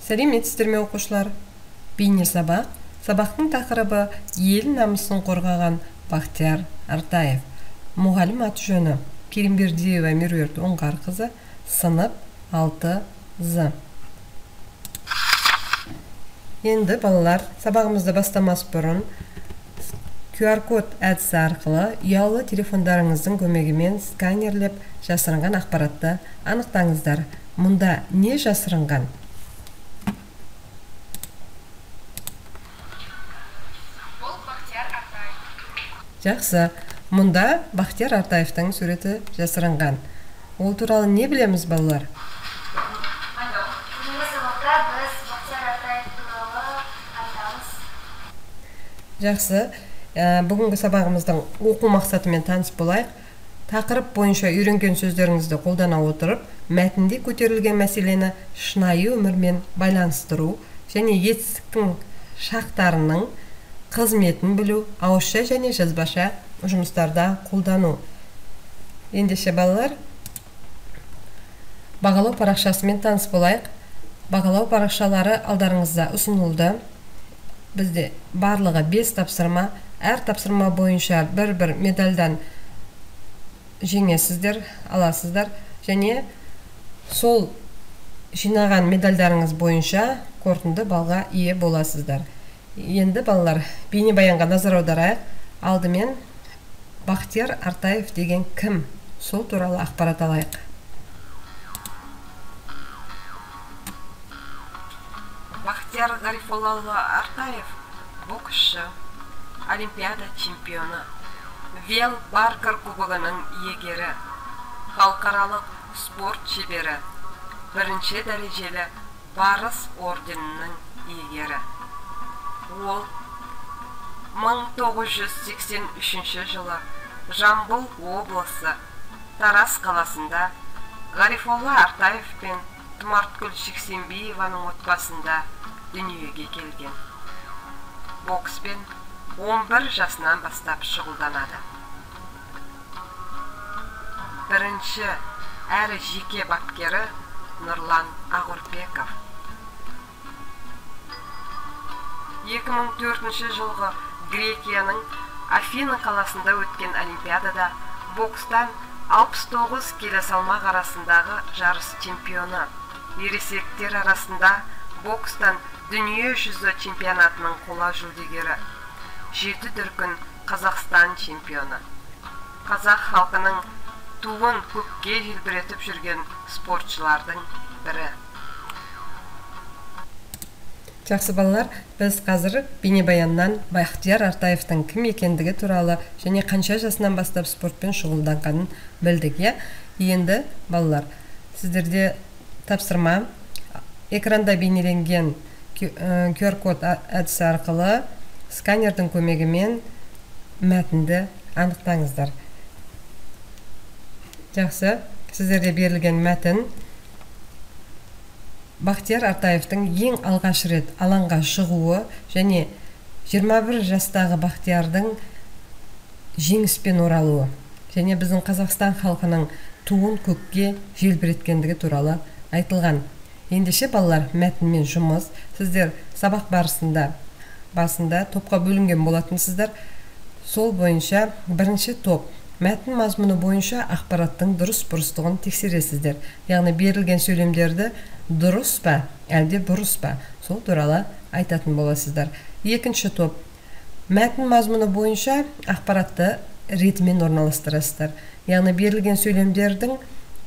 Сәлеметсіздер ме оқушылар? Бейне сабақ. Сабақтың тақырыбы ел намысын қорғаған Бақтияр Артаев. Мұғалім аты-жөні Керімбердиева Меруерт Оңғарқызы, сынып 6-з. Енді балалар, сабағымызды бастамас бұрын QR-код әдісі арқылы ұялы телефондарыңыздың көмегімен сканерлеп жасырынған ақпаратты анықтаңыздар. Мұнда не жасырынған? Бұл Бақтияр Артаев. Жақсы, мұнда Бақтияр Артаевтың суреті жасырынған. Ол туралы не білеміз, балалар? Бүгінгі сабақта біз Бақтияр Артаев туралы айтамыз. Жақсы, бүгінгі сабағымыздың оқу мақсатымен таныс болайық. Тақырып бойынша үйренген сөздеріңізді қолдана отырып, мәтінде көтерілген мәселені шынайы өмірмен байланыстыру және етістіктің шақтарының қызметін білу, ауызша және жазбаша жұмыстарда қолдану. Ендеше балалар, бағалау парақшасымен таныс болайық. Бағалау парақшалары алдарыңызда ұсынылды. Бізде барлығы 5 тапсырма, әр тапсырма бойынша бір медальдан жеңесіздер, аласыздар, және сол жинаған медальдарыңыз бойынша қорытынды балға ие боласыздар. Енді балалар, бейнебаянға назар аударайық. Алдымен Бақтияр Артаев деген кім? Сол туралы ақпарат алайық. Бақтияр Гарифоллаұлы Артаев боксшы, олимпиада чемпионы, Вел Баркер кубогының иегері, халықаралық спорт шебері, бірінші дәрежелі Барыс орденінің иегері. Ол 1983 жылы Жамбыл облысы Тарас қаласында Гарифолла Артаев пен Тұмарткүл Жексенбиеваның отбасында дүниеге келген. Бокспен 11 жасынан бастап шұғылданады. Бірінші әрі жеке бапкері Нұрлан Ағұрбеков. 2004 жылғы Грекияның Афина қаласында өткен олимпиадада бокстан 69 келі салмақ арасындағы жарыс чемпионы, ересектер арасында бокстан дүние жүзі чемпионатының қола жүлдегері, 7 дүркін Қазақстан чемпионы. Қазақ халқының туын көкке желбіретіп жүрген спортшылардың бірі. Жақсы балалар, біз қазір бейнебаяннан Бақтияр Артаевтың кім екендігі туралы және қанша жасынан бастап спортпен шұғылданғанын білдік. Енді балалар, сіздерде тапсырма, экранда бейнеленген QR-код әдісі арқылы сканердің көмегімен мәтінді анықтаңыздар. Жақсы, сіздерде берілген мәтін Бақтияр Артаевтың ең алғаш рет алаңға шығуы және 21 жастағы Бақтиярдың жеңіспен оралуы және біздің Қазақстан халқының туын көкке желбіреткендігі туралы айтылған. Ендеше балалар, мәтінмен жұмыс. Сіздер сабақ басында топқа бөлінген болатынсыздар. Сол бойынша бірінші топ мәтін мазмұны бойынша ақпараттың дұрыс-бұрыстығын тексересіздер. Яғни берілген сөйлемдерді дұрыс па, әлде бұрыс па, сол туралы айтатын боласыздар. Екінші топ мәтін мазмұны бойынша ақпаратты ретімен орналастырасыздар. Яғни берілген сөйлемдердің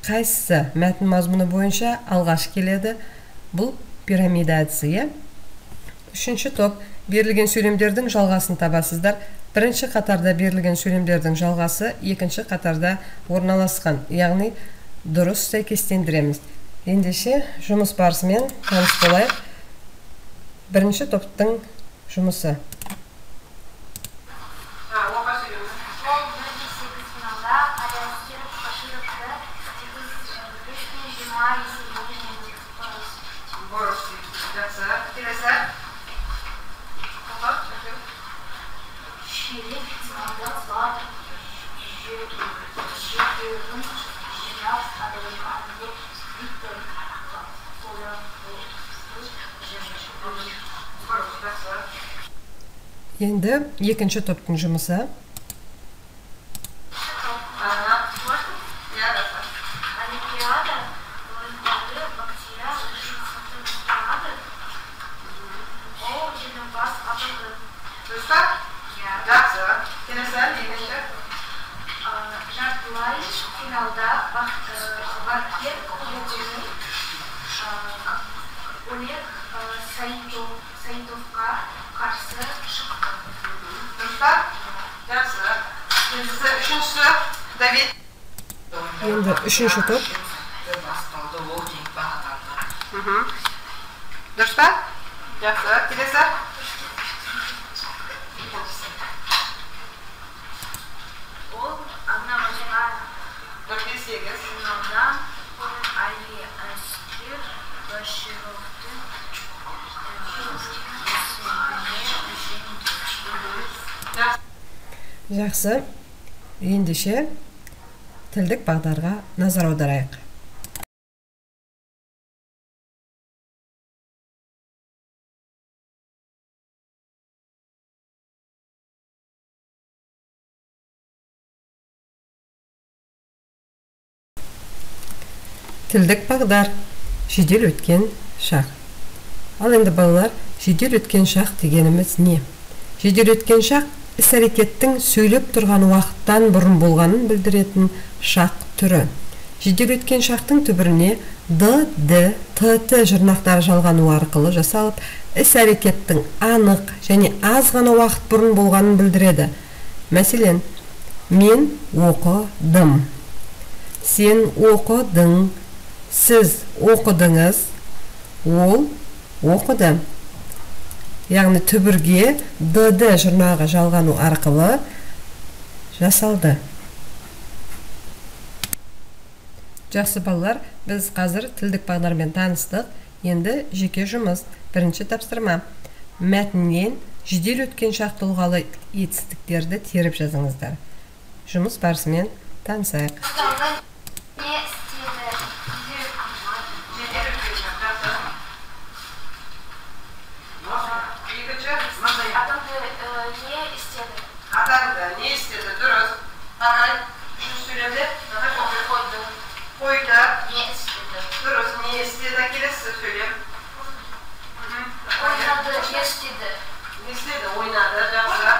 қайсысы мәтін мазмұны бойынша алғаш келеді? Бұл пирамида әдісі. Үшінші топ берілген сөйлемдердің жалғасын табасыздар. Бірінші қатарда берілген сөйлемдердің жалғасы екінші қатарда орналасқан, яғни дұрыс сәйкестендіреміз. Ендеше жұмыс барысымен таныс болайық. Бірінші топтың жұмысы. Енді екінші топтың жұмысы. Олимпиада ойындары бактерия жиынтықтары ол жеңімпаз атанды. Дұрыстап? Жақсы. Келесі екінші. Жартылай финалда бапкер клубының Олег Саидовқа қарсы шықты. Дұрыстап? Жақсы. Келесі үшіншісі. Давид. Енді үшінші топ. Дұрыстап? Жақсы. Келесі. Ол анамызға 4-8. финалдан Али Аскер Башировтың Жақсы. Ендеше тілдік бағдарға назар аударайық. Тілдік бағдар жедел өткен шақ. Ал енді балалар, жедел өткен шақ дегеніміз не? Жедел өткен шақ іс-әрекеттің сөйлеп тұрған уақыттан бұрын болғанын білдіретін шақ түрі. Жедел өткен шақтың түбіріне Д, Д, Т, Т жұрнақтары жалғану арқылы жасалып, іс-әрекеттің анық және аз ғана уақыт бұрын болғанын білдіреді. Мәселен, мен оқыдым. Сен оқыдың. Сіз оқыдыңыз. Ол оқыды. Яғни түбірге ДД жұрнағы жалғану арқылы жасалды. Жақсы балалар, біз қазір тілдік бағдармен таныстық. Енді жеке жұмыс. Бірінші тапсырма. Мәтіннен жедел өткен шақ тұлғалы етістіктерді теріп жазыңыздар. Жұмыс барысымен танысайық. не істеді? Атанды не істеді? Атанды не істеді? Дұрыс. Қарай. Үшінші сөйлемде. Қойды. Қойды. Не істеді? Дұрыс. Не істеді? Келесі сөйлем. Ойнады. Не істеді? Не істеді? Ойнады. Жақсы.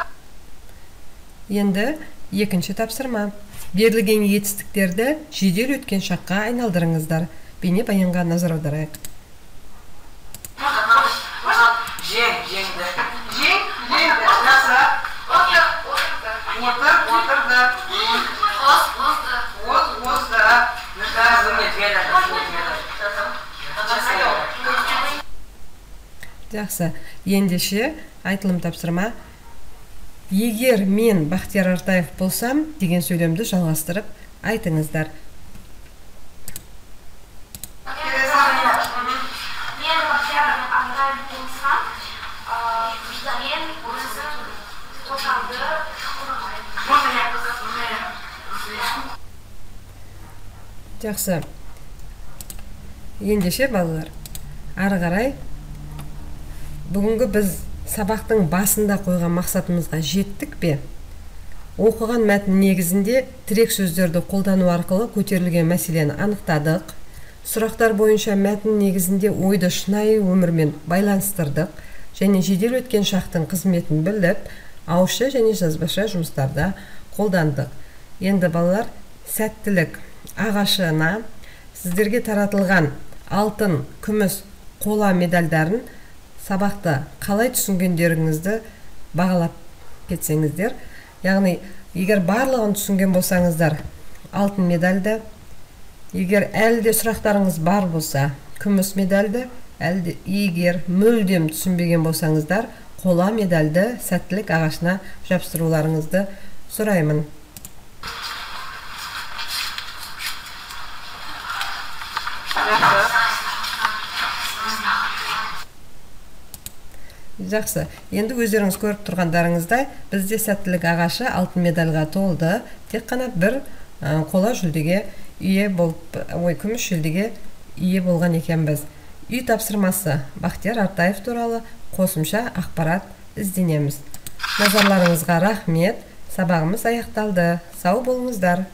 Енді екінші тапсырма. Берілген етістіктерді жедел өткен шаққа айналдырыңыздар. Бейне баянға назар аударайық. Жеңді. Жеңді. Жақсы. Отырды. Озды. Жақсы. Ендеше айтылым тапсырма. Егер мен Бақтияр Артаев болсам деген сөйлемді жалғастырып айтыңыздар. Мен Бақтияр Артаев болсам, мен өзім отанды Жақсы. Ендеше балалар, ары қарай бүгінгі біз сабақтың басында қойған мақсатымызға жеттік бе? Оқыған мәтін негізінде тірек сөздерді қолдану арқылы көтерілген мәселені анықтадық. Сұрақтар бойынша мәтін негізінде ойды шынайы өмірмен байланыстырдық және жедел өткен шақтың қызметін біліп, ауызша және жазбаша жұмыстарда қолдандық. Енді балалар, сәттілік ағашына сіздерге таратылған алтын, күміс, қола медальдарын сабақты қалай түсінгендеріңізді бағалап кетсеңіздер. Яғни, егер барлығын түсінген болсаңыздар, алтын медальды, егер әлде сұрақтарыңыз бар болса, күміс медальды, әлде егер мүлдем түсінбеген болсаңыздар, қола медальді сәттілік ағашына жапсыруларыңызды сұраймын. Жақсы. Енді өздеріңіз көріп тұрғандарыңыздай, бізде сәттілік ағашы алтын медальға толды. Тек қана бір қола жүлдеге ие болып, күміс жүлдеге ие болған екенбіз. Үй тапсырмасы Бақтияр Артаев туралы қосымша ақпарат ізденеміз. Назарларыңызға рахмет. Сабағымыз аяқталды. Сау болыңыздар.